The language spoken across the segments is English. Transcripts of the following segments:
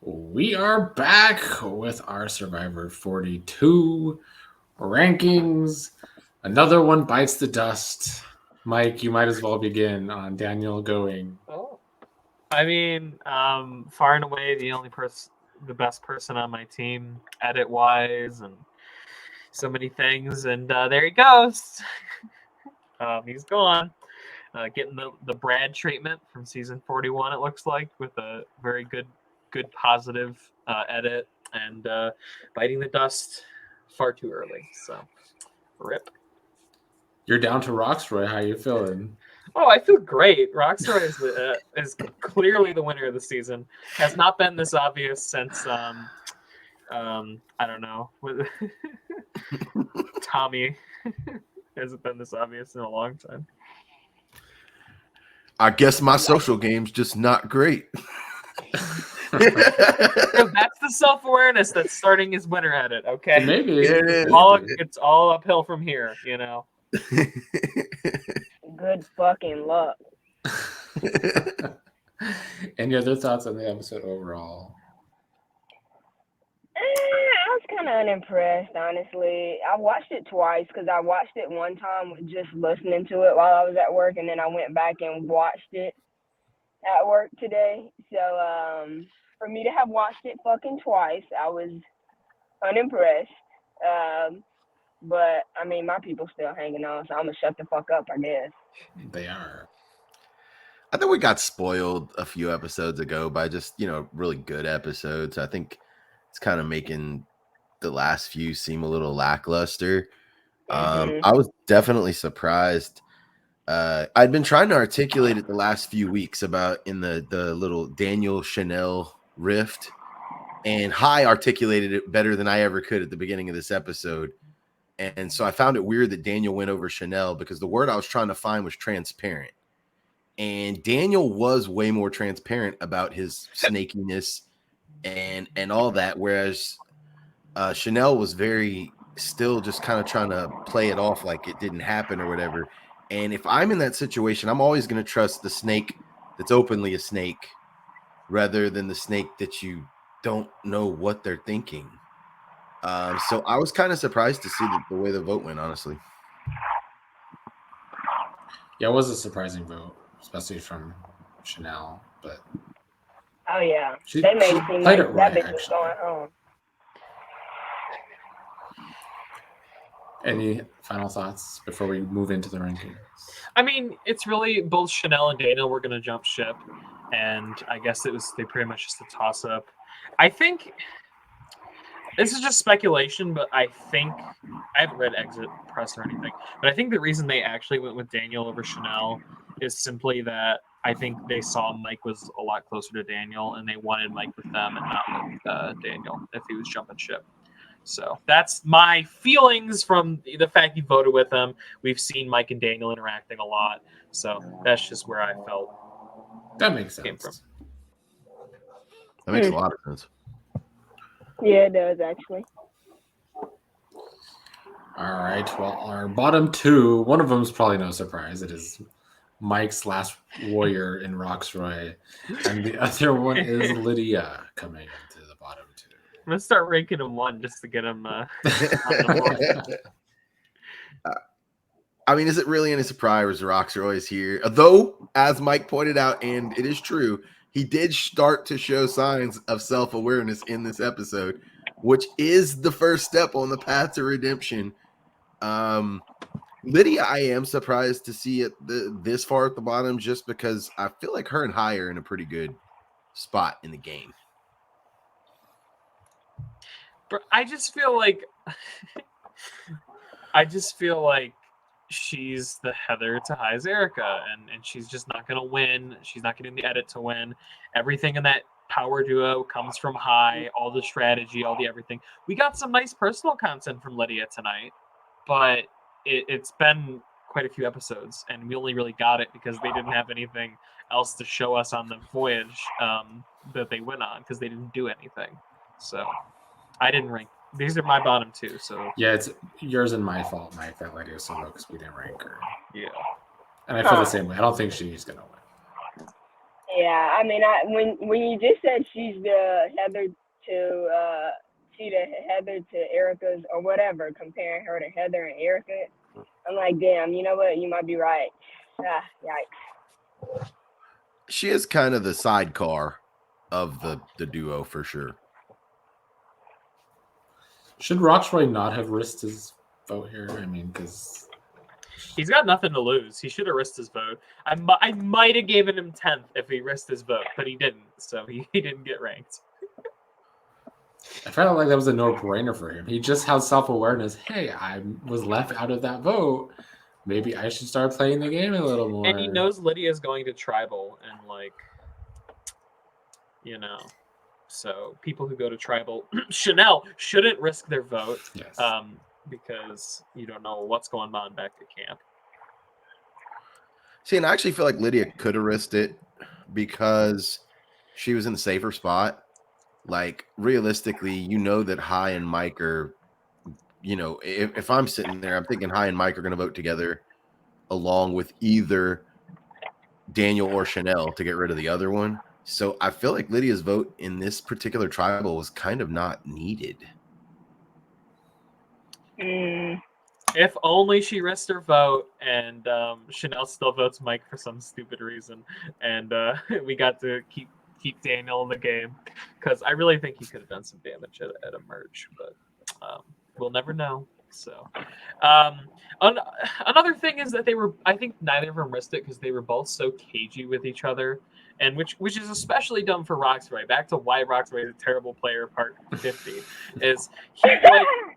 We are back with our Survivor 42 rankings. Another one bites the dust. Mike, you might as well begin on Daniel going. Oh, I mean, far and away the best person on my team, edit wise, and so many things. And there he goes. He's gone. Getting the Brad treatment from season 41. It looks like with a very good positive edit and biting the dust far too early. So, rip. You're down to Roxroy. How you feeling? Oh, I feel great. Rockstar is clearly the winner of the season. Has not been this obvious since I don't know. Tommy hasn't been this obvious in a long time. I guess my social game's just not great. So that's the self-awareness that's starting his winner edit. Okay, Maybe. it's all uphill from here. You know. Good fucking luck. Any other thoughts on the episode overall? I was kind of unimpressed, honestly. I watched it twice because I watched it one time just listening to it while I was at work, and then I went back and watched it at work today. So for me to have watched it fucking twice, I was unimpressed. But I mean, my people still hanging on, so I'm gonna shut the fuck up, I guess. They are. I think we got spoiled a few episodes ago by just, really good episodes. I think it's kind of making the last few seem a little lackluster. I was definitely surprised. I'd been trying to articulate it the last few weeks about in the little Daniel Chanel rift, and Hai articulated it better than I ever could at the beginning of this episode. And so I found it weird that Daniel went over Chanel because the word I was trying to find was transparent. And Daniel was way more transparent about his snakiness and all that, whereas Chanel was very still just kind of trying to play it off like it didn't happen or whatever. And if I'm in that situation, I'm always going to trust the snake that's openly a snake rather than the snake that you don't know what they're thinking. So I was kind of surprised to see the way the vote went, honestly. Yeah, it was a surprising vote, especially from Chanel. But Oh yeah, she they made it seem played like it that right, bitch was actually. going home. Any final thoughts before we move into the rankings? I mean, it's really both Chanel and Daniel were going to jump ship, and I guess they pretty much just a toss up. I think this is just speculation, but I think I haven't read exit press or anything, but I think the reason they actually went with Daniel over Chanel is simply that I think they saw Mike was a lot closer to Daniel, and they wanted Mike with them and not with Daniel if he was jumping ship. So that's my feelings from the fact you voted with them. We've seen Mike and Daniel interacting a lot, so that's just where I felt that makes came from. sense. That makes a lot of sense. Yeah, it does actually. All right. Well, our bottom two, one of them is probably no surprise. It is Mike's Last Warrior in Roxroy, and the other one is Lydia coming into the bottom two. I'm gonna start ranking them one just to get them. On the I mean, is it really any surprise Roxroy is here? Though, as Mike pointed out, and it is true, he did start to show signs of self-awareness in this episode, which is the first step on the path to redemption. Lydia, I am surprised to see it this far at the bottom, just because I feel like her and Hai are in a pretty good spot in the game. But I just feel like she's the Heather to Hai's Erica, and she's just not gonna win. She's not getting the edit to win. Everything in that power duo comes from Hai, all the strategy, all the everything. We got some nice personal content from Lydia tonight, but it's been quite a few episodes, and we only really got it because they didn't have anything else to show us on the voyage that they went on because they didn't do anything. So I didn't rank. These are my bottom two. So yeah, it's yours and my fault, Mike, that Lydia's so low because we didn't rank her. Yeah. And I feel the same way. I don't think she's going to win. Yeah, I mean, when you just said she's the Heather to Erica's or whatever, comparing her to Heather and Erica, I'm like, damn, you know what? You might be right. Ah, yikes. She is kind of the sidecar of the duo for sure. Should Roxroy not have risked his vote here? I mean, because He's got nothing to lose. He should have risked his vote. I might have given him 10th if he risked his vote, but he didn't, so he didn't get ranked. I felt like that was a no-brainer for him. He just has self-awareness. Hey, I was left out of that vote. Maybe I should start playing the game a little more. And he knows Lydia's going to tribal, and so people who go to tribal, Chanel shouldn't risk their vote. Yes. Because you don't know what's going on back at camp. See, and I actually feel like Lydia could have risked it because she was in the safer spot. Like, realistically, you know that Hai and Mike are, if I'm sitting there, I'm thinking Hai and Mike are going to vote together along with either Daniel or Chanel to get rid of the other one. So I feel like Lydia's vote in this particular tribal was kind of not needed. If only she risked her vote and Chanel still votes Mike for some stupid reason, and we got to keep Daniel in the game, because I really think he could have done some damage at a merge, but we'll never know. So another thing is that I think neither of them risked it because they were both so cagey with each other, and which is especially dumb for Roxroy. Back to why Roxroy is a terrible player, part 50, is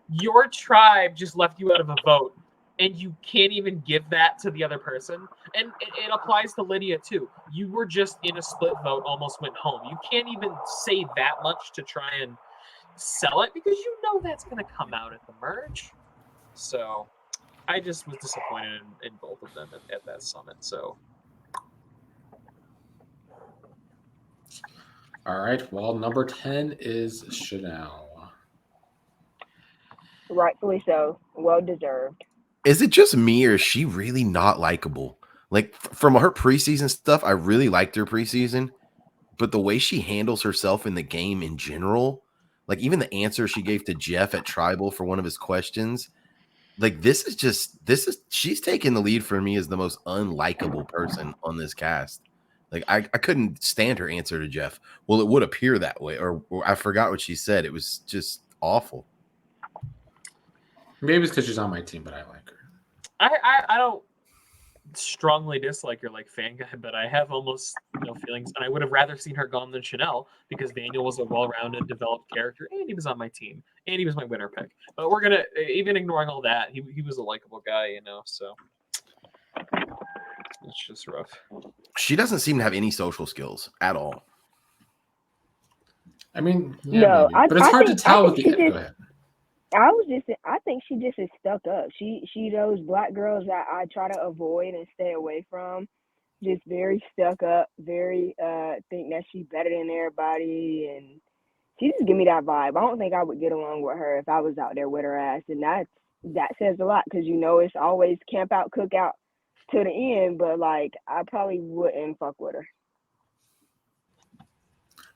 your tribe just left you out of a vote, and you can't even give that to the other person. And it applies to Lydia too. You were just in a split vote, almost went home. You can't even say that much to try and sell it because you know that's going to come out at the merge. So I just was disappointed in both of them at that summit. So. All right. Well, number 10 is Chanel. Rightfully so. Well deserved. Is it just me or is she really not likable? Like, from her preseason stuff, I really liked her preseason, but the way she handles herself in the game in general, like even the answer she gave to Jeff at Tribal for one of his questions, like she's taking the lead for me as the most unlikable person on this cast. Like, I couldn't stand her answer to Jeff. Well, it would appear that way, or I forgot what she said. It was just awful. Maybe it's because she's on my team, but I like her. I don't strongly dislike her like fan guy, but I have almost no feelings, and I would have rather seen her gone than Chanel because Daniel was a well-rounded, developed character, and he was on my team, and he was my winner pick. But we're gonna, even ignoring all that, he was a likable guy, so it's just rough. She doesn't seem to have any social skills at all. I mean, No, maybe. But it's hard to tell with the. Go ahead. I think she just is stuck up. She those black girls that I try to avoid and stay away from. Just very stuck up, very think that she's better than everybody, and she just give me that vibe. I don't think I would get along with her if I was out there with her ass, and that says a lot because it's always camp out, cook out to the end. But like, I probably wouldn't fuck with her.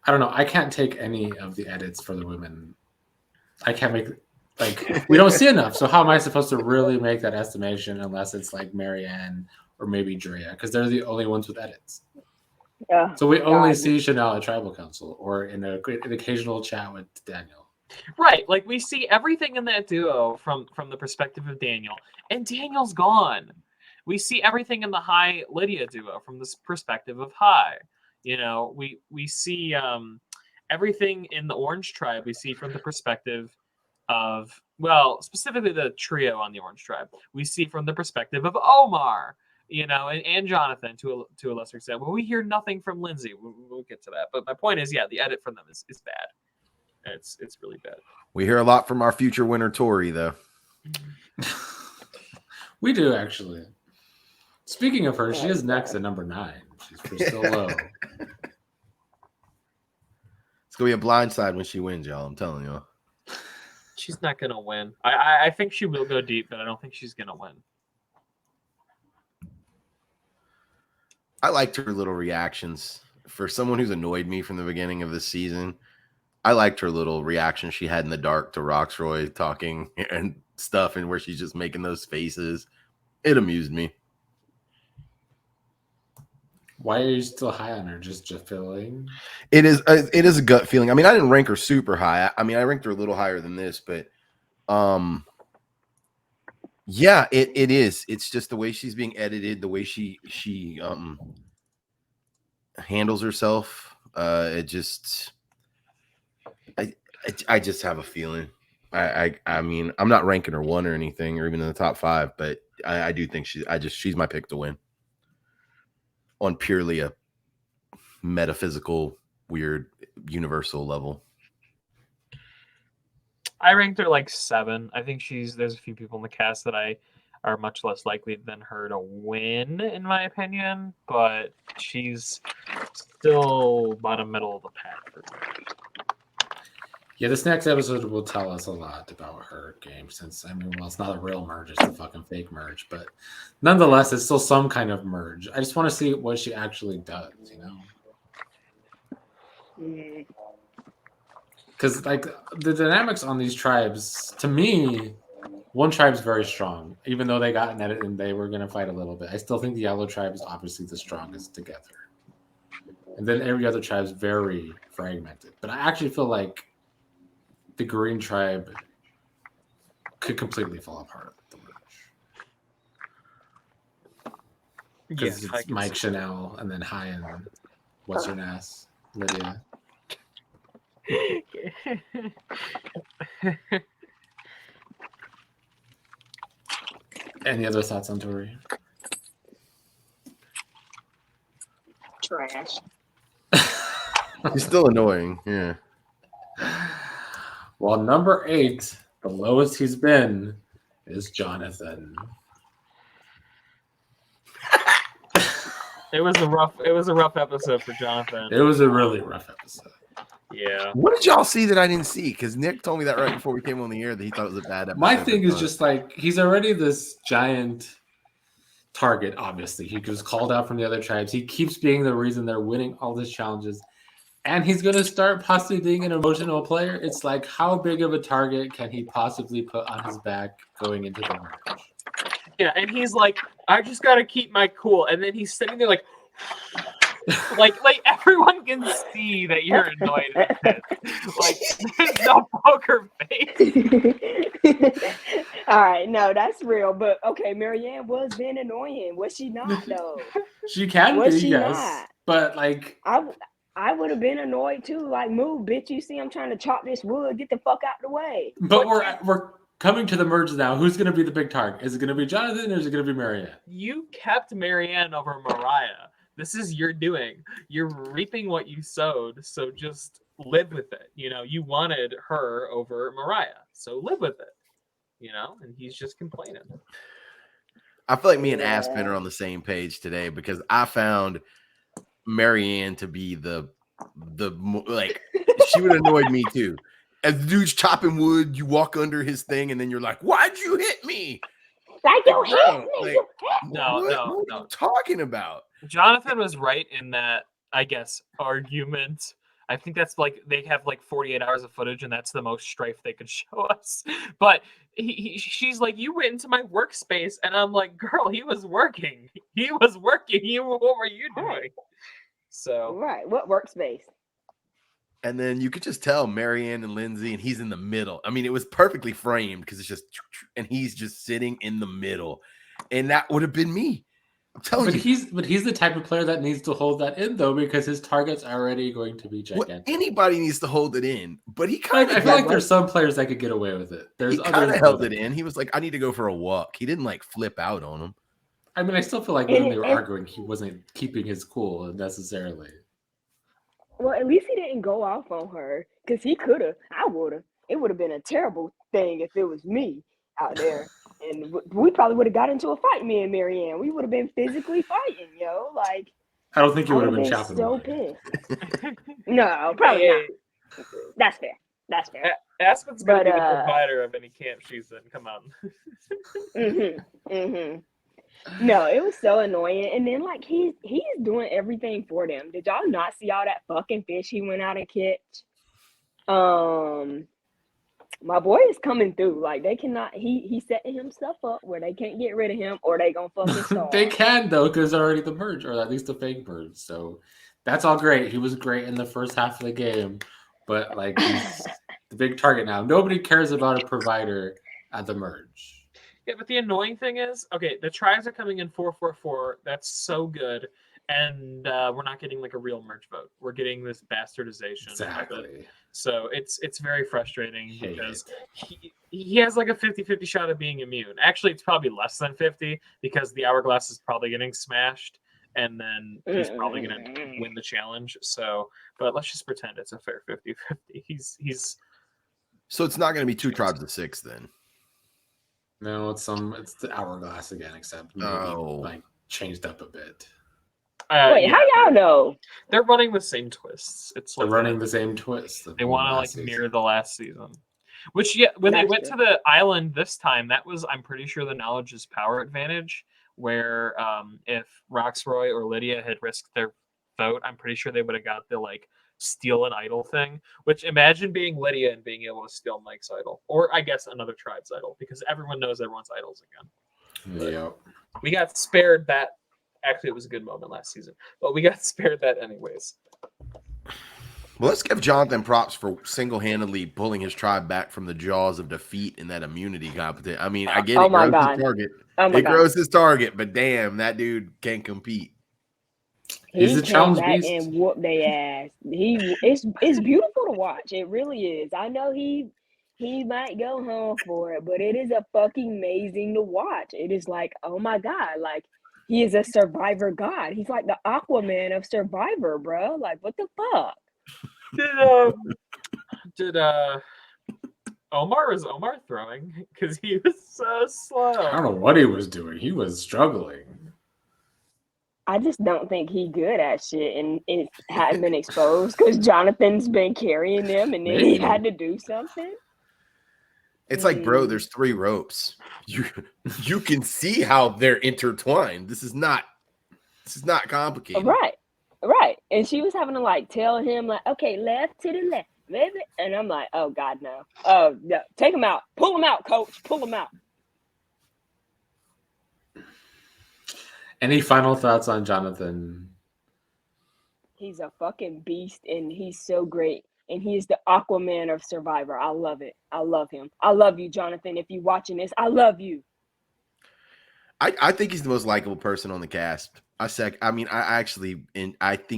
I don't know. I can't take any of the edits for the women. I can't make. We don't see enough. So how am I supposed to really make that estimation unless it's like Marianne or maybe Drea? Because they're the only ones with edits. Yeah. So we only see Chanel at Tribal Council or in an occasional chat with Daniel. Right. Like, we see everything in that duo from the perspective of Daniel. And Daniel's gone. We see everything in the Hai Lydia duo from this perspective of Hai. We see everything in the Orange Tribe we see from the perspective of, well, specifically the trio on the Orange Tribe. We see from the perspective of Omar, and Jonathan to a lesser extent. Well, we hear nothing from Lindsay. We'll get to that. But my point is, the edit from them is bad. It's really bad. We hear a lot from our future winner, Tori, though. We do, actually. Speaking of her, she is next at number 9. She's still low. It's going to be a blindside when she wins, y'all. I'm telling y'all. She's not going to win. I think she will go deep, but I don't think she's going to win. I liked her little reactions for someone who's annoyed me from the beginning of this season, I liked her little reaction she had in the dark to Roxroy talking and stuff, and where she's just making those faces. It amused me. Why are you still high on her? Just feeling? It is a gut feeling. I mean, I didn't rank her super high. I mean, I ranked her a little higher than this, but yeah, it is. It's just the way she's being edited, the way she handles herself. I just have a feeling. I mean, I'm not ranking her 1 or anything, or even in the top 5, but I do think she's my pick to win on purely a metaphysical, weird, universal level. I ranked her like 7. I think there's a few people in the cast that are much less likely than her to win, in my opinion, but she's still bottom middle of the pack for me. Yeah, this next episode will tell us a lot about her game, since, I mean, well, it's not a real merge, it's a fucking fake merge, but nonetheless, it's still some kind of merge. I just want to see what she actually does, you know? Because, like, the dynamics on these tribes, to me, one tribe's very strong. Even though they got an edit and they were going to fight a little bit, I still think the yellow tribe is obviously the strongest together. And then every other tribe is very fragmented. But I actually feel like the green tribe could completely fall apart at the merge. Because it's Mike Chanel and then High and what's her ass? Lydia. Any other thoughts on Tori? Trash. He's still annoying. Yeah. Well, number 8, the lowest he's been, is Jonathan. It was a rough episode for Jonathan. It was a really rough episode. Yeah. What did y'all see that I didn't see? Because Nick told me that right before we came on the air that he thought it was a bad episode. My thing is just like, he's already this giant target, obviously. He was called out from the other tribes. He keeps being the reason they're winning all these challenges. And he's going to start possibly being an emotional player. It's like, how big of a target can he possibly put on his back going into the merge? Yeah, and he's like, I just got to keep my cool. And then he's sitting there like everyone can see that you're annoyed at it. Like, there's no poker face. All right, no, that's real. But okay, Marianne was being annoying. Was she not though? She can Was be, she yes. not? But like, I would have been annoyed too. Like, move, bitch! You see, I'm trying to chop this wood. Get the fuck out the way. but we're coming to the merge now. Who's going to be the big target? Is it going to be Jonathan or is it going to be Marianne? You kept Marianne over Mariah. This is your doing. You're reaping what you sowed, so just live with it. You know, you wanted her over Mariah, so live with it. You know, and he's just complaining. I feel like me and Aspen are on the same page today because I found Marianne to be the like, she would have annoyed me too. As the dude's chopping wood, you walk under his thing, and then you're like, "Why'd you hit me?" Like, you hit me. Like, You hit me. No. What are you talking about? Jonathan was right in that, I guess, argument. I think that's like they have like 48 hours of footage, and that's the most strife they could show us. But she's like, "You went into my workspace," and I'm like, "Girl, he was working. He was working. What were you doing?" Right. So Right. What workspace? And then you could just tell Marianne and Lindsay, and he's in the middle. I mean, it was perfectly framed because it's just, and he's just sitting in the middle, and that would have been me. I'm telling you. He's the type of player that needs to hold that in though, because his target's already going to be gigantic. Anybody needs to hold it in, but he kind of. I feel like there's some players that could get away with it. He kind of held it in. He was like, "I need to go for a walk." He didn't like flip out on him. I mean, I still feel like when they were arguing, he wasn't keeping his cool necessarily. Well, at least he didn't go off on her, because he could have. I would have. It would have been a terrible thing if it was me out there. And we probably would have got into a fight, me and Marianne. We would have been physically fighting, yo. Like, I don't think you I would would have have been been chopping. so pissed. No, probably not. That's fair. That's fair. Aspen's gonna be the But, provider of any camp she's in. Come on. No, it was so annoying. And then like he is doing everything for them. Did y'all not see all that fucking fish he went out and catch? My boy is coming through. Like they cannot. He setting himself up where they can't get rid of him, or they gonna fucking starve. They can though, because they're already the merge, or at least the fake merge. So that's all great. He was great in the first half of the game, but like he's the big target now. Nobody cares about a provider at the merge. Yeah, but the annoying thing is, okay, the tribes are coming in 4-4-4. That's so good, and we're not getting like a real merge vote. We're getting this bastardization. Of it. Exactly. So it's very frustrating Hate because he has like a 50-50 shot of being immune. Actually, it's probably less than 50 because the hourglass is probably getting smashed, and then he's probably going to win the challenge. So, but let's just pretend it's a fair 50-50. He's So it's not going to be 2 tribes of 6 then. No, it's the hourglass again, except maybe like changed up a bit. Wait, how y'all know? They're running the same twists. It's They're like running the same twist. They want to like mirror the last season. Which when they went to the island this time, that was, I'm pretty sure, the knowledge is power advantage. Where if Roxroy or Lydia had risked their vote, I'm pretty sure they would have got the like steal an idol thing. Which, imagine being Lydia and being able to steal Mike's idol, or I guess another tribe's idol, because everyone knows everyone's idols again. Yep. We got spared that. Actually, it was a good moment last season, but we got spared that anyways. Well, let's give Jonathan props for single-handedly pulling his tribe back from the jaws of defeat in that immunity competition. I mean, I get it. my Grows God. his target. Oh Grows his target, but damn, that dude can't compete. He's a challenge back beast. and whoop their ass. It's beautiful to watch. It really is. I know he might go home for it, but it is a fucking amazing to watch. It is like, oh my God, like he is a Survivor god. He's like the Aquaman of Survivor, bro. Like what the fuck? Did Omar throwing because he was so slow? I don't know what he was doing. He was struggling. I just don't think he good at shit, and it hadn't been exposed because Jonathan's been carrying them, and then he had to do something. It's like, bro, there's 3 ropes. You can see how they're intertwined. This is not complicated. Right. And she was having to like tell him like, okay, left to the left, baby. And I'm like, oh God, no. Oh no, take him out, pull him out, coach, pull him out. Any final thoughts on Jonathan? He's a fucking beast, and he's so great. And he's the Aquaman of Survivor. I love it. I love him. I love you, Jonathan. If you're watching this, I love you. I think he's the most likable person on the cast. I think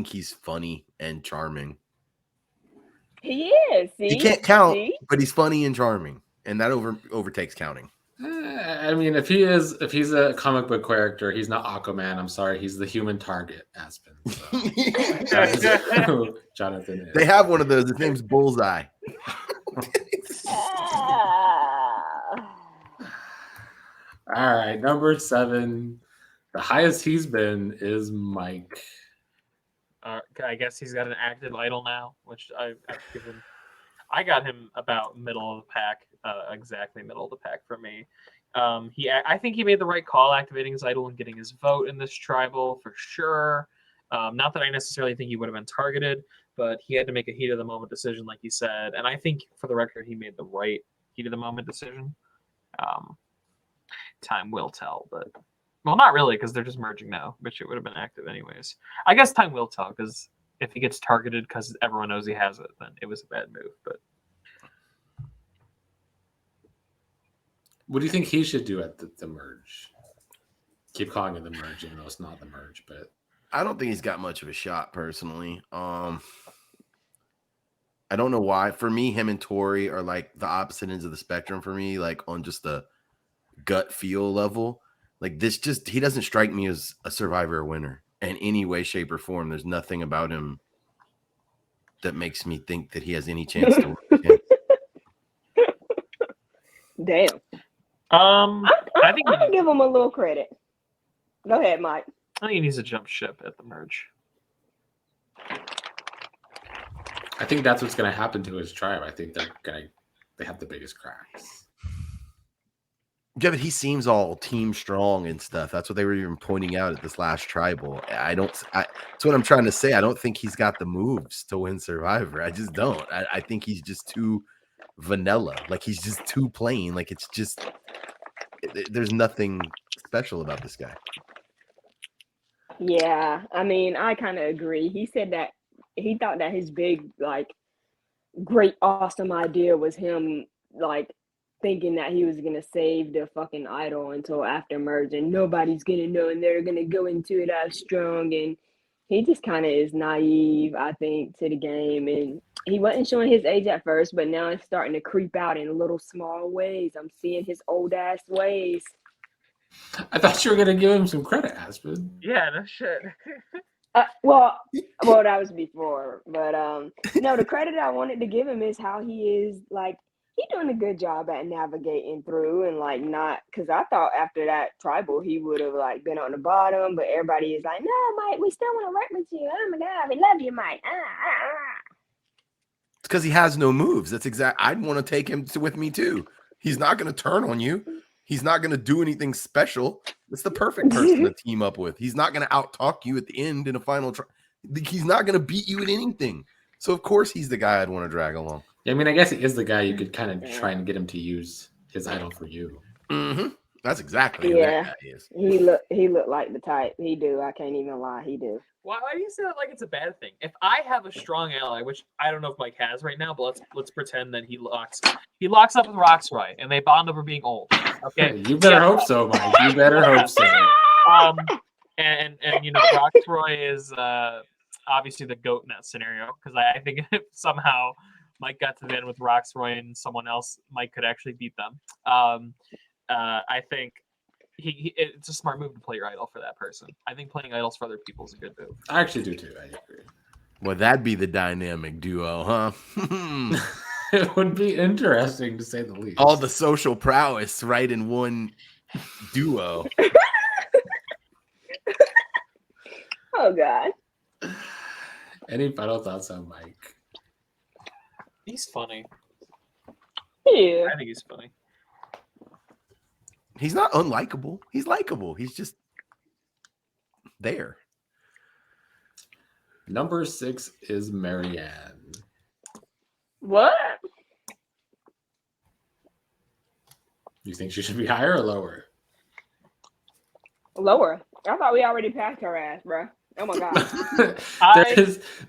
he's funny and charming. He is. See? He can't count, but he's funny and charming, and that overtakes counting. I mean, if he's a comic book character, he's not Aquaman. I'm sorry, he's the human target, Aspen. So that is who Jonathan is. They have one of those. His name's Bullseye. All right, number 7. The highest he's been is Mike. I guess he's got an active idol now, which I've given. I got him about middle of the pack, exactly middle of the pack for me. I think he made the right call activating his idol and getting his vote in this tribal for sure. Not that I necessarily think he would have been targeted, but he had to make a heat of the moment decision, like you said. And I think, for the record, he made the right heat of the moment decision. Time will tell, but well, not really, because they're just merging now, which it would have been active anyways. I guess time will tell, because if he gets targeted because everyone knows he has it, then it was a bad move. But what do you think he should do at the merge? Keep calling it the merge, even though it's not the merge. But I don't think he's got much of a shot personally. I don't know why. For me, him and Tori are like the opposite ends of the spectrum for me, like on just the gut feel level. Like this, he doesn't strike me as a Survivor winner in any way, shape, or form. There's nothing about him that makes me think that he has any chance to win. Damn. I think I'll give him a little credit. Go ahead, Mike. I think he needs to jump ship at the merge. I think that's what's going to happen to his tribe. I think they have the biggest cracks. Yeah, but he seems all team strong and stuff. That's what they were even pointing out at this last tribal. That's what I'm trying to say. I don't think he's got the moves to win Survivor. I just don't. I think he's just too vanilla. Like he's just too plain. Like it's just there's nothing special about this guy. Yeah, I mean, I kind of agree. He said that he thought that his big, like, great, awesome idea was him, like, thinking that he was gonna save the fucking idol until after merge, and nobody's gonna know, and they're gonna go into it as strong. And he just kind of is naive, I think, to the game. And he wasn't showing his age at first, but now it's starting to creep out in little small ways. I'm seeing his old ass ways. I thought you were gonna give him some credit, Aspen. Yeah, no shit. Well, that was before, but no, the credit I wanted to give him is how he is, like, he doing a good job at navigating through and, like, not, because I thought after that tribal he would have, like, been on the bottom, but everybody is like, no, Mike, we still want to work with you. Oh my God, we love you, Mike. It's because he has no moves. That's exact. I'd want to take him with me too. He's not going to turn on you. He's not going to do anything special. It's the perfect person to team up with. He's not going to out-talk you at the end in a final trial. He's not going to beat you at anything. So, of course, he's the guy I'd want to drag along. Yeah, I mean, I guess he is the guy you could kind of try and get him to use his idol for you. Mm-hmm. That's exactly who Yeah, that guy is. he looked like the type. He do. I can't even lie. He do. Why do you say that like it's a bad thing? If I have a strong ally, which I don't know if Mike has right now, but let's pretend that he locks up with Roxroy and they bond over being old. Okay, You better hope so, Mike. You better hope so. And you know, Roxroy is obviously the GOAT in that scenario, because I think if somehow Mike got to the end with Roxroy and someone else, Mike could actually beat them. I think it's a smart move to play your idol for that person. I think playing idols for other people is a good move. I actually do too. I agree. Well, that'd be the dynamic duo, huh? It would be interesting to say the least. All the social prowess right in one duo. Oh God. Any final thoughts on Mike? He's funny. Yeah. I think he's funny. He's not unlikable. He's likable. He's just there. Number 6 is Marianne. What? You think she should be higher or lower? Lower. I thought we already passed her ass, bro. Oh my God.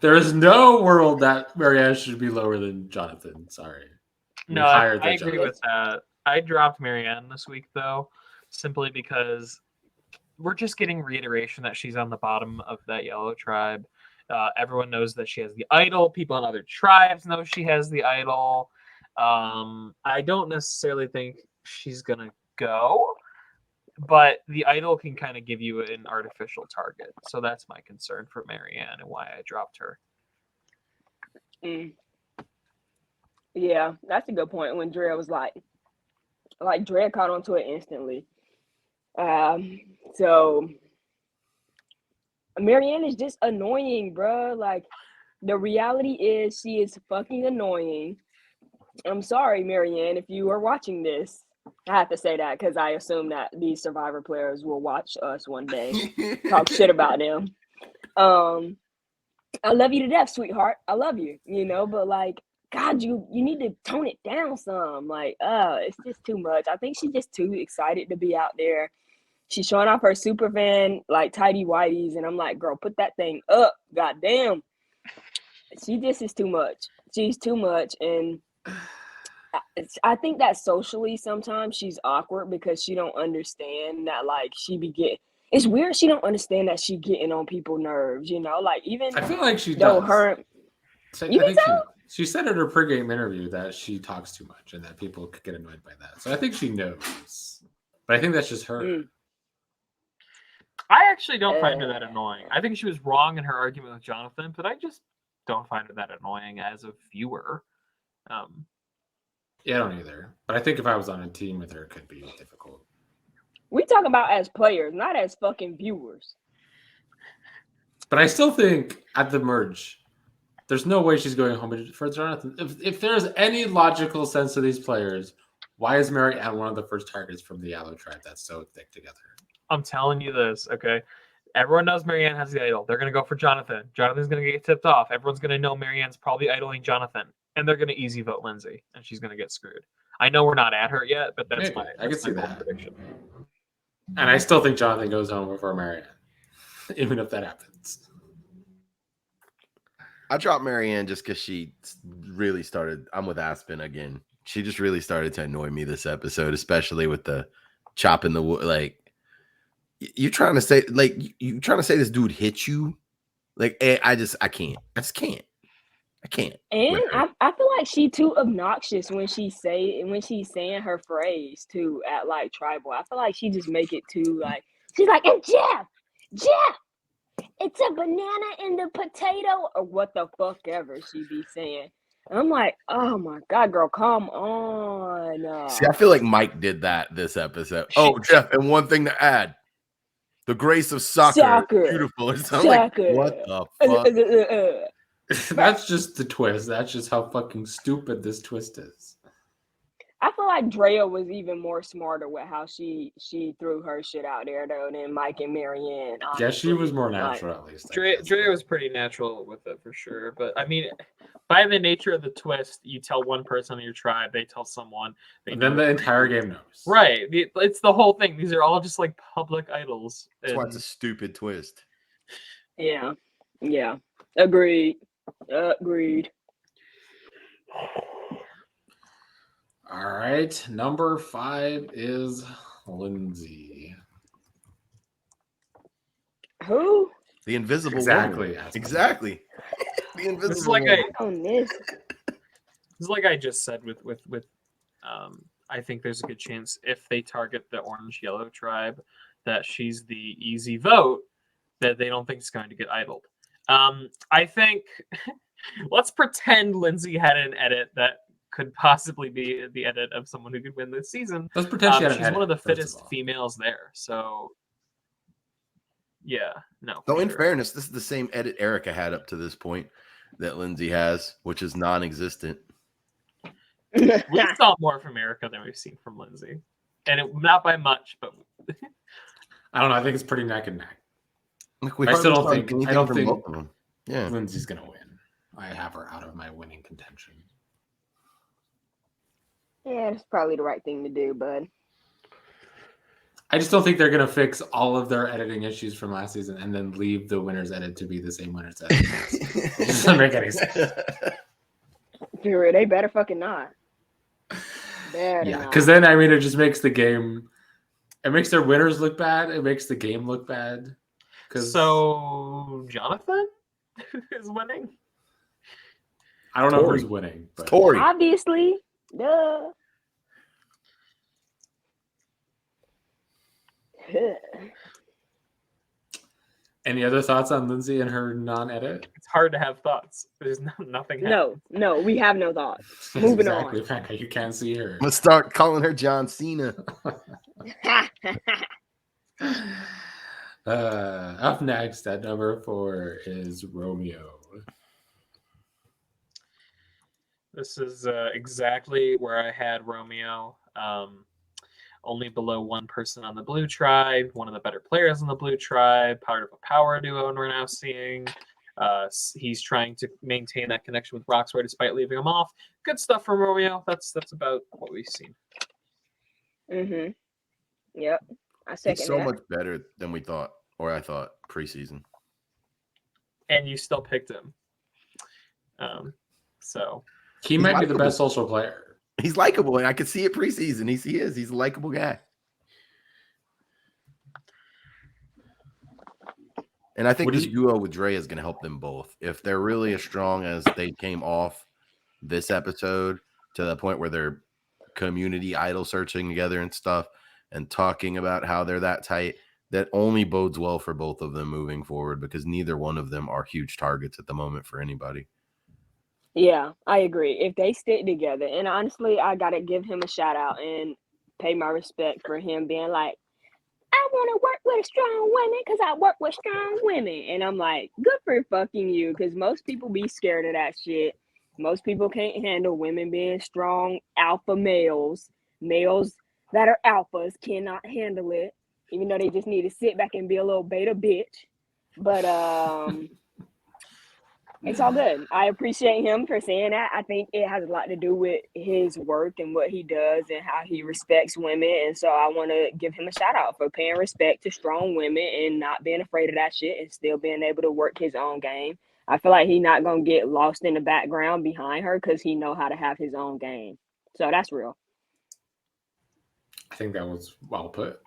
there is no world that Marianne should be lower than Jonathan. Sorry. No, I agree with that. I dropped Marianne this week, though, simply because we're just getting reiteration that she's on the bottom of that yellow tribe. Everyone knows that she has the idol. People in other tribes know she has the idol. I don't necessarily think she's going to go, but the idol can kind of give you an artificial target. So that's my concern for Marianne and why I dropped her. Yeah, that's a good point. When Dre was like Dre caught onto it instantly. So Marianne is just annoying, bro. Like, the reality is she is fucking annoying. I'm sorry, Marianne, if you are watching this. I have to say that because I assume that these Survivor players will watch us one day. Talk shit about them. I love you to death, sweetheart. I love you, but like, God, you need to tone it down some. Like, it's just too much. I think she's just too excited to be out there. She's showing off her super fan, like, tidy whities, and I'm like, girl, put that thing up. God damn. She just is too much. She's too much, and I think that socially sometimes she's awkward because she don't understand that, like, it's weird she don't understand that she getting on people's nerves, like, even I feel like she though does. You think so? She said in her pregame interview that she talks too much and that people could get annoyed by that. So I think she knows. But I think that's just her. I actually don't find her that annoying. I think she was wrong in her argument with Jonathan, but I just don't find her that annoying as a viewer. Yeah, I don't either. But I think if I was on a team with her, it could be difficult. We talk about as players, not as fucking viewers. But I still think at the merge, there's no way she's going home for Jonathan. If there's any logical sense to these players, Why is Marianne one of the first targets from the Yellow Tribe that's so thick together? I'm telling you this, okay? Everyone knows Marianne has the idol. They're going to go for Jonathan. Jonathan's going to get tipped off. Everyone's going to know Marianne's probably idling Jonathan. And they're going to easy vote Lindsay. And she's going to get screwed. I know we're not at her yet, but that's Maybe. I can that's see my bold that. prediction. And I still think Jonathan goes home before Marianne, even if that happens. I dropped Marianne just because she really started. I'm with Aspen again. She just really started to annoy me this episode, especially with the chopping the wood. Like, you trying to say, you trying to say this dude hit you? Like, I can't. I can't. And with her. I feel like she too obnoxious when she's saying her phrase too at like tribal. I feel like she just make it too like she's like, and Jeff, it's a banana in the potato or what the fuck ever she be saying. And I'm like, oh my god, girl, come on. See, I feel like Mike did that this episode. Oh, Jeff, and one thing to add. The grace of soccer. Is beautiful. Or something. Soccer. Like, what the fuck? That's just the twist. That's just how fucking stupid this twist is. I feel like Drea was even more smarter with how she threw her shit out there though than Mike and Marianne. Yeah, she was more Like, natural at least. I Drea guess. was pretty natural with it for sure. But I mean, by the nature of the twist, you tell one person in your tribe, they tell someone. And then the entire game knows. Right. It's the whole thing. These are all just like public idols. That's why And it's a stupid twist. Yeah. Agreed. All right. Number 5 is Lindsay. Who? The invisible Exactly. woman. Aspen. Exactly. The invisible This is like woman. On this. I just said with I think there's a good chance if they target the orange yellow tribe that she's the easy vote that they don't think is going to get idled. I think let's pretend Lindsay had an edit that could possibly be the edit of someone who could win this season. Let's pretend she had an She's edit, one of the first fittest all. females there. So yeah, no. Though for in sure. fairness, this is the same edit Erica had up to this point that Lindsay has, which is non-existent. We saw more from Erica than we've seen from Lindsay, and not by much, but I don't know. I think it's pretty neck and neck. Look, we I still hardly don't saw think- I anything don't from think- both of them. Yeah. Lindsay's going to win. I have her out of my winning contention. Yeah, that's probably the right thing to do, bud. I just don't think they're going to fix all of their editing issues from last season and then leave the winner's edit to be the same winner's edit. It doesn't make any sense. Period. They better fucking not. Better Yeah, not. because then, I mean, it just makes the game... It makes their winners look bad. It makes the game look bad. so Jonathan is winning. I don't know Tori. who's winning. But Tori. Obviously. Duh. any other thoughts on Lindsay and her non-edit? It's hard to have thoughts. There's nothing. happening. No, we have no thoughts. Moving exactly, on. Becca. You can't see her. Let's start calling her John Cena. Up next at number 4 is Romeo. This is exactly where I had Romeo. Only below one person on the blue tribe, one of the better players on the blue tribe, part of a power duo, and we're now seeing he's trying to maintain that connection with Roxroy despite leaving him off. Good stuff from Romeo. That's about what we've seen. Mhm. Yep. I second He's so that. much better than we thought, or I thought preseason. And you still picked him. So He might be the likable. best social player. He's likable, and I could see it preseason. He is. He's a likable guy. And I think What do this duo with Dre is going to help them both. If they're really as strong as they came off this episode to the point where they're community idol searching together and stuff and talking about how they're that tight, that only bodes well for both of them moving forward because neither one of them are huge targets at the moment for anybody. Yeah, I agree. If they stick together, and honestly, I gotta give him a shout out and pay my respect for him being like, I want to work with strong women because I work with strong women, and I'm like, good for fucking you, because most people be scared of that shit. Most people can't handle women being strong alpha males, Males that are alphas cannot handle it, even though they just need to sit back and be a little beta bitch. But it's all good. I appreciate him for saying that. I think it has a lot to do with his work and what he does and how he respects women. And so I want to give him a shout out for paying respect to strong women and not being afraid of that shit and still being able to work his own game. I feel like he's not going to get lost in the background behind her because he know how to have his own game. So that's real. I think that was well put.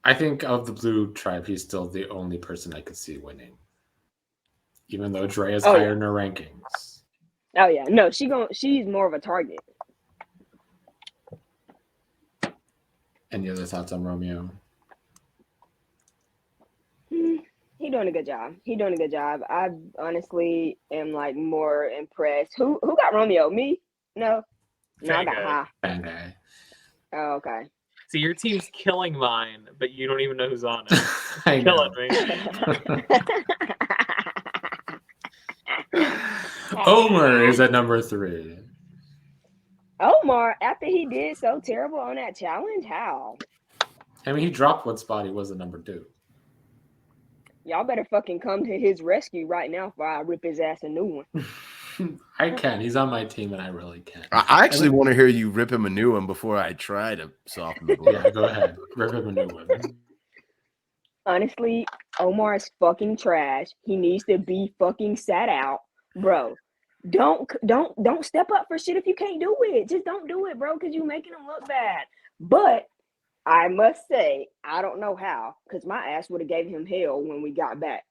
I think of the blue tribe, he's still the only person I could see winning. Even though Dre is higher in her rankings. Oh yeah, no, she's more of a target. Any other thoughts on Romeo? He doing a good job. I honestly am like more impressed. Who got Romeo? Me? No, I got Ha. Bad guy. Oh, okay. See, your team's killing mine, but you don't even know who's on it. I know. Killing me. Omar is at number 3. Omar, after he did so terrible on that challenge, how? I mean, he dropped one spot. He was at number 2. Y'all better fucking come to his rescue right now before I rip his ass a new one. I can. He's on my team, and I really can. I actually want to hear you rip him a new one before I try to soften the blow. Yeah, go ahead. Rip him a new one. Honestly, Omar is fucking trash. He needs to be fucking sat out, bro. Don't step up for shit if you can't do it. Just don't do it, bro, because you're making him look bad. But I must say, I don't know how, because my ass would have gave him hell when we got back.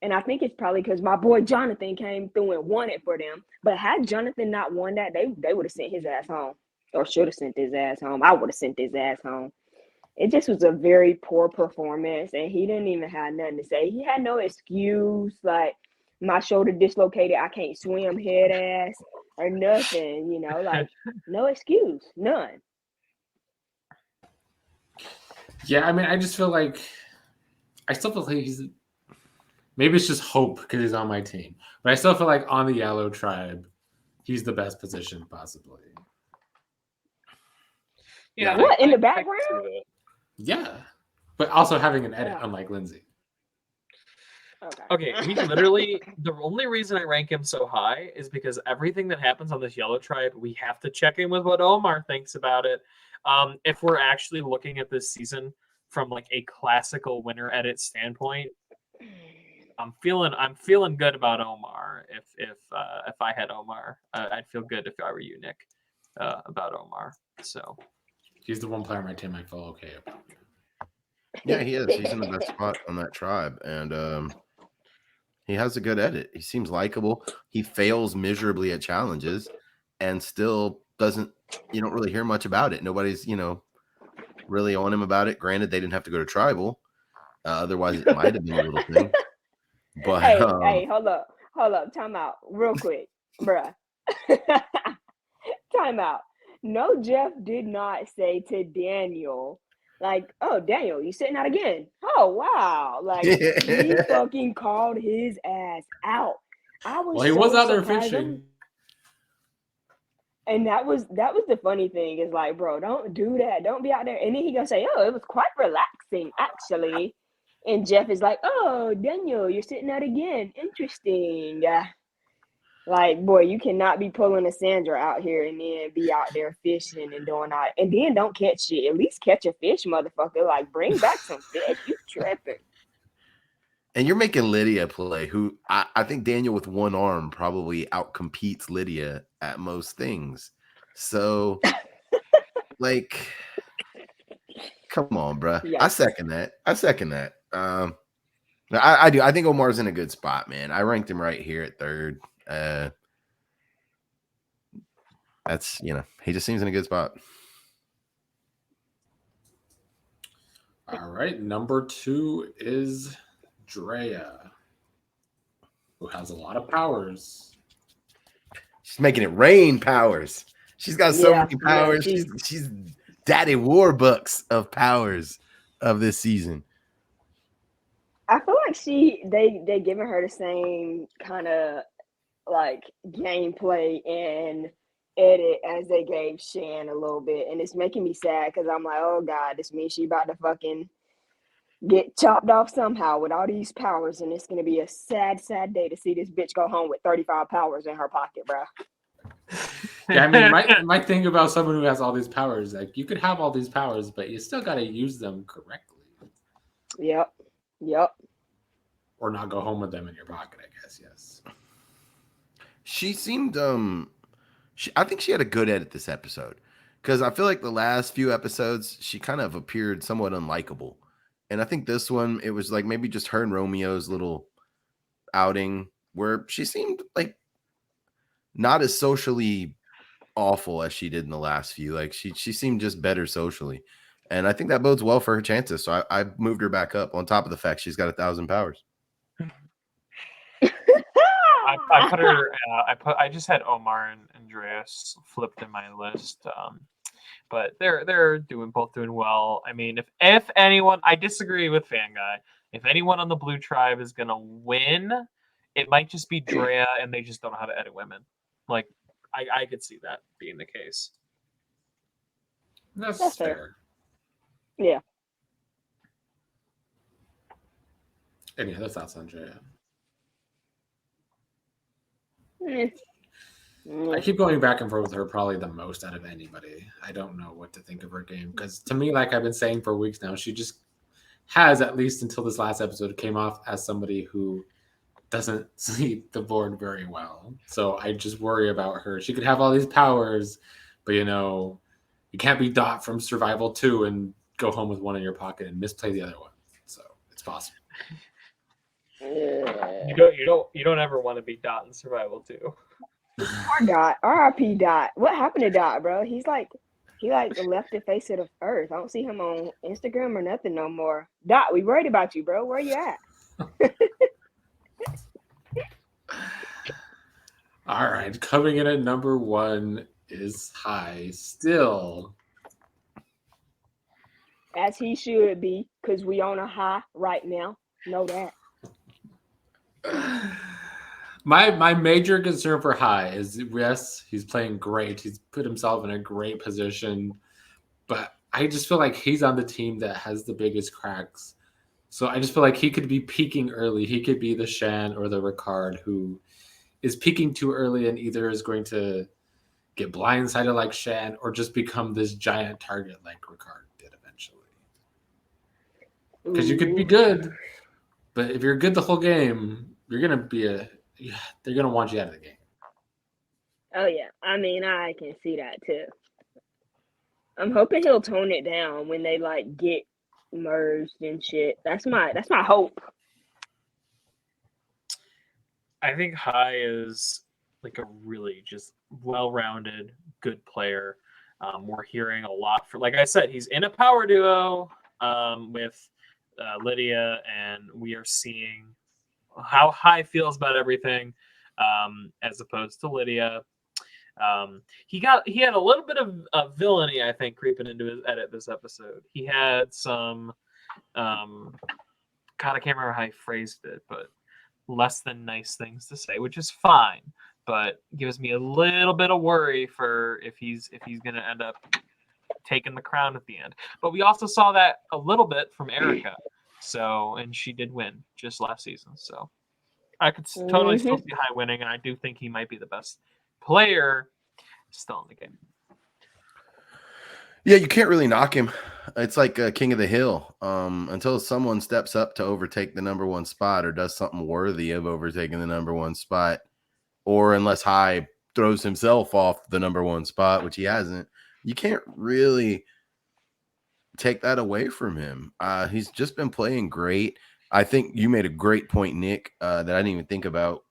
And I think it's probably because my boy Jonathan came through and won it for them. But had Jonathan not won that, they would have sent his ass home. Or should have sent his ass home. I would have sent his ass home. It just was a very poor performance, and he didn't even have nothing to say. He had no excuse, like, my shoulder dislocated, I can't swim, head ass, or nothing, you know, like, no excuse, none. Yeah, I mean, I just feel like I still feel like he's maybe it's just hope because he's on my team, but I still feel like on the yellow tribe, he's the best position possibly. Yeah. What, in the background? Yeah, but also having an edit, unlike Lindsay. Okay, he literally, the only reason I rank him so high is because everything that happens on this yellow tribe, we have to check in with what Omar thinks about it. If we're actually looking at this season from like a classical winner edit standpoint, I'm feeling good about Omar. If I had Omar, I'd feel good if I were you, Nick, about Omar. So he's the one player on my team I feel okay about. Yeah, he is. He's in the best spot on that tribe, and he has a good edit. He seems likable. He fails miserably at challenges, and still doesn't. You don't really hear much about it. Nobody's really on him about it. Granted, they didn't have to go to tribal. Otherwise, it might have been a little thing. But hey, hold up, time out, real quick, bruh. Time out. No, Jeff did not say to Daniel, like, oh, Daniel, you sitting out again? Oh, wow. Like, he fucking called his ass out. He was out there fishing. And that was the funny thing is like, bro, don't do that. Don't be out there. And then he gonna say, oh, it was quite relaxing, actually. And Jeff is like, oh, Daniel, you're sitting out again. Interesting. Like, boy, you cannot be pulling a Sandra out here and then be out there fishing and doing all, and then don't catch shit. At least catch a fish, motherfucker. Like, bring back some fish. You tripping. And you're making Lydia play, who I think Daniel with one arm probably outcompetes Lydia at most things. So, like, come on, bro. Yeah. I second that. I do. I think Omar's in a good spot, man. I ranked him right here at 3rd. That's he just seems in a good spot. All right, number 2 is Drea, who has a lot of powers. She's making it rain powers. She's got so many powers. Yeah, she's Daddy Warbucks of powers of this season. I feel like they giving her the same kind of like gameplay and edit as they gave Shan a little bit, and it's making me sad because I'm like, oh god, this means she about to fucking get chopped off somehow with all these powers, and it's gonna be a sad, sad day to see this bitch go home with 35 powers in her pocket, bro. Yeah, I mean, my thing about someone who has all these powers, like you could have all these powers, but you still got to use them correctly, Yep. or not go home with them in your pocket. I guess yes. She seemed I think she had a good edit this episode, because I feel like the last few episodes she kind of appeared somewhat unlikable, and I think this one it was like maybe just her and Romeo's little outing where she seemed like not as socially awful as she did in the last few. Like she seemed just better socially, and I think that bodes well for her chances. So I moved her back up, on top of the fact she's got 1,000 powers. I put her. I just had Omar and Andreas flipped in my list, but they're both doing well. I mean, if anyone, I disagree with Fan Guy. If anyone on the Blue Tribe is gonna win, it might just be Drea, and they just don't know how to edit women. Like I could see that being the case. That's That's fair. fair. Yeah. Any other thoughts, Andrea? I keep going back and forth with her probably the most out of anybody. I don't know what to think of her game because to me, like I've been saying for weeks now, she just has, at least until this last episode, came off as somebody who doesn't see the board very well. So I just worry about her. She could have all these powers, but you can't be Dot from Survival 2 and go home with one in your pocket and misplay the other one. So it's possible. You don't ever want to be Dot in Survival 2. Poor Dot. R.I.P. Dot. What happened to Dot, bro? He left the face of the earth. I don't see him on Instagram or nothing no more. Dot, we worried about you, bro. Where you at? All right, coming in at number 1 is High still. As he should be, because we on a high right now. Know that. My major concern for High is, yes, he's playing great. He's put himself in a great position, but I just feel like he's on the team that has the biggest cracks. So I just feel like he could be peaking early. He could be the Shan or the Ricard who is peaking too early and either is going to get blindsided like Shan or just become this giant target like Ricard did eventually. Because you could be good, but if you're good the whole game, you're going to be they're going to want you out of the game. Oh, yeah. I mean, I can see that, too. I'm hoping he'll tone it down when they, get merged and shit. That's my hope. I think High is like a really just well-rounded, good player. We're hearing a lot like I said, he's in a power duo with Lydia, and we are seeing how High feels about everything as opposed to Lydia. He had a little bit of villainy, I think, creeping into his edit this episode. He had some God, I can't remember how he phrased it, but less than nice things to say, which is fine, but gives me a little bit of worry for if he's going to end up taking the crown at the end. But we also saw that a little bit from Erica. So, and she did win just last season. So I could totally still see High winning, and I do think he might be the best player still in the game. Yeah, you can't really knock him. It's like King of the Hill. Until someone steps up to overtake the number 1 spot or does something worthy of overtaking the number 1 spot, or unless High throws himself off the number 1 spot, which he hasn't, you can't really take that away from him. He's just been playing great. I think you made a great point, Nick, that I didn't even think about,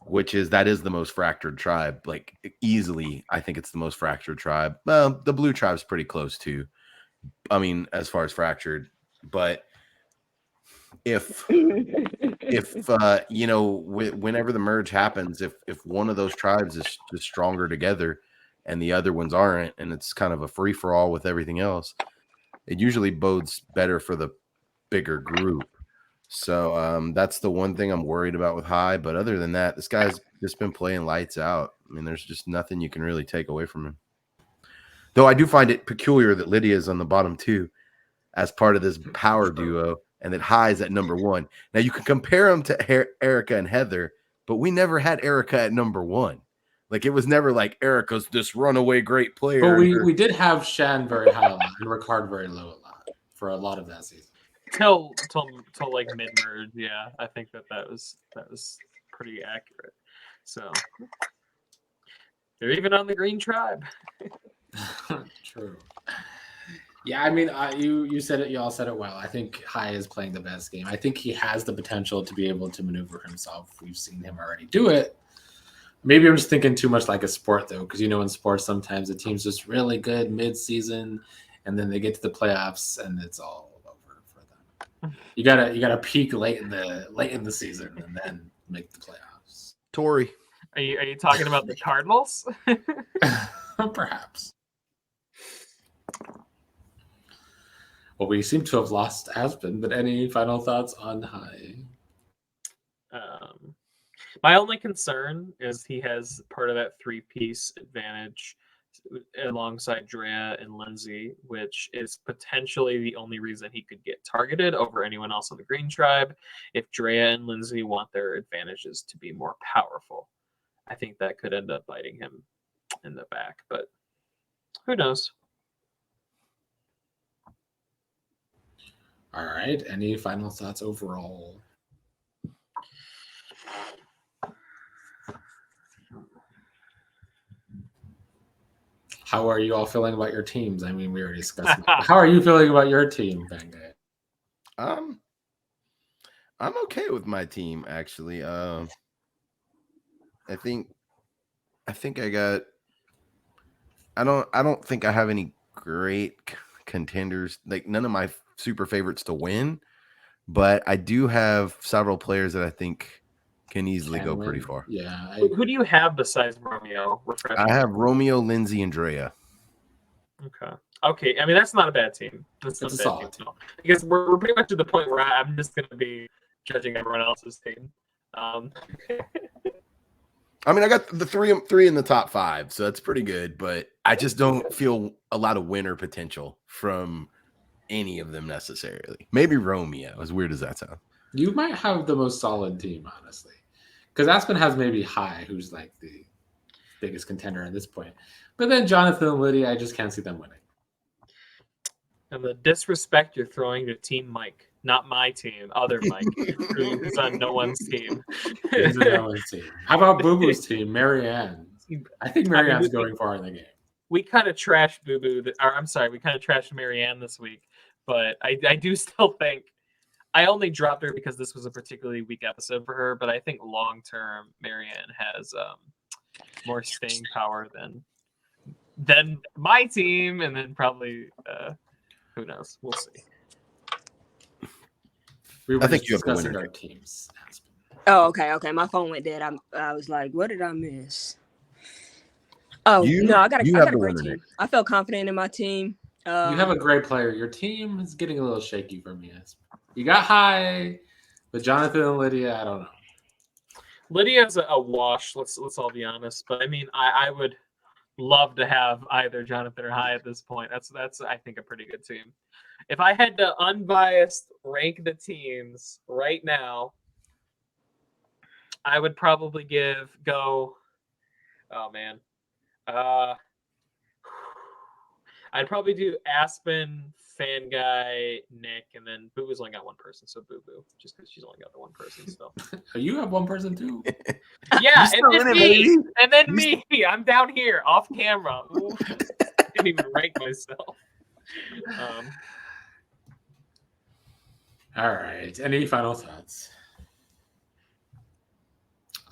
which is that is the most fractured tribe. Like easily, I think it's the most fractured tribe. Well, the Blue Tribe's pretty close too. I mean, as far as fractured, but if whenever the merge happens, if one of those tribes is just stronger together and the other ones aren't, and it's kind of a free for all with everything else, it usually bodes better for the bigger group. So that's the one thing I'm worried about with High. But other than that, this guy's just been playing lights out. I mean, there's just nothing you can really take away from him. Though I do find it peculiar that Lydia is on the bottom 2 as part of this power duo, and that High's at number 1. Now you can compare them to Erica and Heather, but we never had Erica at number 1. Like, it was never like Erica's this runaway great player. But we did have Shan very high a lot and Ricard very low a lot for a lot of that season. Till like mid merge, yeah. I think that was pretty accurate. So they're even on the Green Tribe. True. Yeah, I mean, you said it. You all said it well. I think High is playing the best game. I think he has the potential to be able to maneuver himself. We've seen him already do it. Maybe I'm just thinking too much like a sport, though, because in sports sometimes the team's just really good mid-season, and then they get to the playoffs and it's all over for them. You gotta peak late in the season and then make the playoffs. Tori, are you talking about the Cardinals? Perhaps. Well, we seem to have lost Aspen, but any final thoughts on High? My only concern is he has part of that 3-piece advantage alongside Drea and Lindsay, which is potentially the only reason he could get targeted over anyone else on the Green Tribe. If Drea and Lindsay want their advantages to be more powerful, I think that could end up biting him in the back, but who knows? All right. Any final thoughts overall? How are you all feeling about your teams? I mean, we already discussed it. How are you feeling about your team, Bangay? I'm okay with my team, actually. I think I got. I don't think I have any great contenders. Like, none of my super favorites to win, but I do have several players that I think can easily go pretty far. Yeah. Who do you have besides Romeo? I have Romeo, Lindsay, and Drea. Okay. I mean, that's not a bad team. That's It's not a solid team. Because we're pretty much to the point where I'm just going to be judging everyone else's team. I mean, I got the three in the top 5, so that's pretty good, but I just don't feel a lot of winner potential from any of them necessarily. Maybe Romeo, as weird as that sounds. You might have the most solid team, honestly. Because Aspen has maybe High, who's like the biggest contender at this point. But then Jonathan and Lydia, I just can't see them winning. And the disrespect you're throwing to Team Mike, not my team, other Mike, who's on no one's team. He's on no one's team. How about Boo Boo's team, Marianne? I think Marianne's going far in the game. We kind of trashed Boo Boo. We kind of trashed Marianne this week. But I do still think I only dropped her because this was a particularly weak episode for her. But I think long term, Marianne has more staying power than my team, and then probably who knows? We'll see. We were I think just you have the discussing winner. our teams. Oh, okay. My phone went dead. I was like, what did I miss? Oh, no, I got a great winner, team. Nick. I felt confident in my team. You have a great player. Your team is getting a little shaky for me. You got High, but Jonathan and Lydia, I don't know. Lydia's a wash. Let's all be honest. But I mean, I would love to have either Jonathan or High at this point. That's I think a pretty good team. If I had to unbiased rank the teams right now, I would probably go. Oh man, I'd probably do Aspen, Fan Guy, Nick, and then Boo Boo's only got one person, so Boo Boo, just because she's only got the one person still. You have one person too. Yeah, still and then in it, me, baby. and then me. I'm down here off camera. Ooh, I didn't even rank myself. All right. Any final thoughts?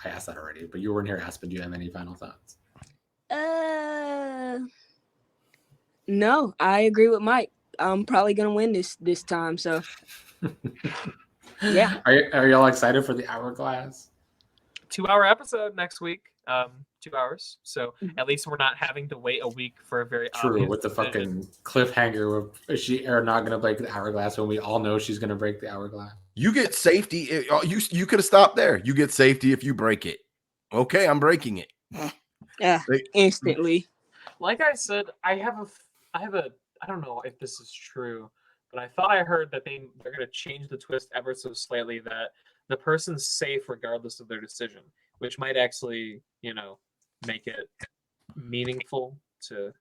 I asked that already, but you weren't here, Aspen. Do you have any final thoughts? No, I agree with Mike. I'm probably gonna win this time. So yeah. Are y'all excited for the Hourglass? 2-hour episode next week. 2 hours. So at least we're not having to wait a week for a very True, obvious with the decision. fucking cliffhanger of is she or not gonna break the Hourglass when we all know she's gonna break the Hourglass? You get safety. You could have stopped there. You get safety if you break it. Okay, I'm breaking it. Yeah, Like, instantly. Like I said, I don't know if this is true, but I thought I heard that they're gonna change the twist ever so slightly that the person's safe regardless of their decision, which might actually, make it meaningful to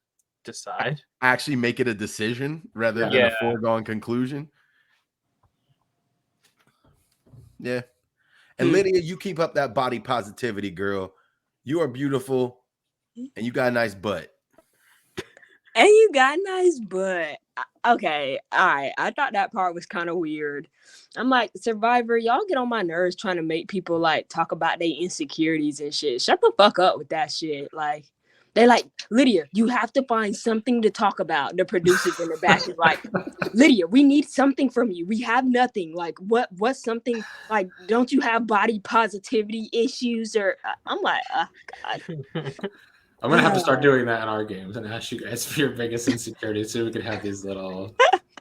decide. actually make it a decision rather than Yeah. a foregone conclusion. Yeah. And Lydia, you keep up that body positivity, girl. You are beautiful and you got a nice butt. And you got a nice butt. Okay, all right. I thought that part was kind of weird. I'm like, Survivor, y'all get on my nerves trying to make people like talk about their insecurities and shit. Shut the fuck up with that shit. Like, they're like, Lydia, you have to find something to talk about. The producers in the back is like, Lydia, we need something from you. We have nothing. Like, what's something like? Don't you have body positivity issues? Or I'm like, God. I'm gonna have to start doing that in our games and ask you guys for your biggest insecurity so we can have these little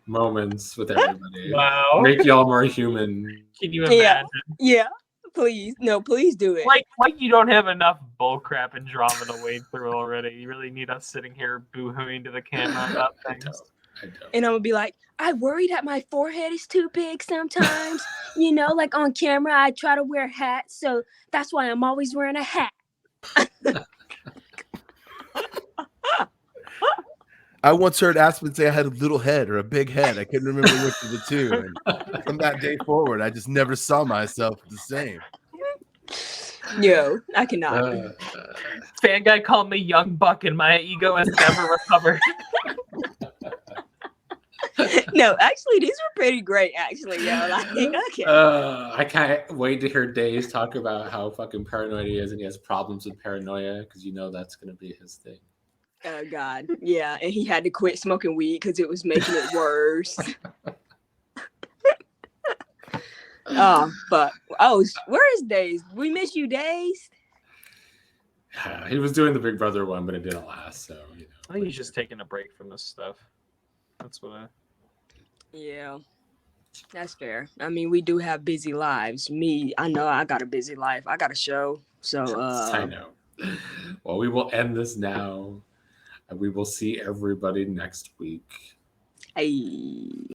moments with everybody. Wow. Make y'all more human. Can you imagine? Yeah, please. No, please do it. Like you don't have enough bullcrap and drama to wade through already. You really need us sitting here boo-hooing to the camera about I things. don't. And I'm gonna be like, I worry that my forehead is too big sometimes. Like on camera, I try to wear hats, so that's why I'm always wearing a hat. I once heard Aspen say I had a little head or a big head. I couldn't remember which of the two. And from that day forward, I just never saw myself the same. Yo, I cannot. Fan guy called me young buck and my ego has never recovered. No, actually, these were pretty great. Actually, yo, like, okay. I can't wait to hear Days talk about how fucking paranoid he is and he has problems with paranoia because that's gonna be his thing. Oh God, yeah, and he had to quit smoking weed because it was making it worse. Where is Days? We miss you, Days. He was doing the Big Brother one, but it didn't last. So I think he's just taking a break from this stuff. That's what Yeah, that's fair. I mean, we do have busy lives. I know I got a busy life. I got a show, so I know. Well, we will end this now, and we will see everybody next week. Hey.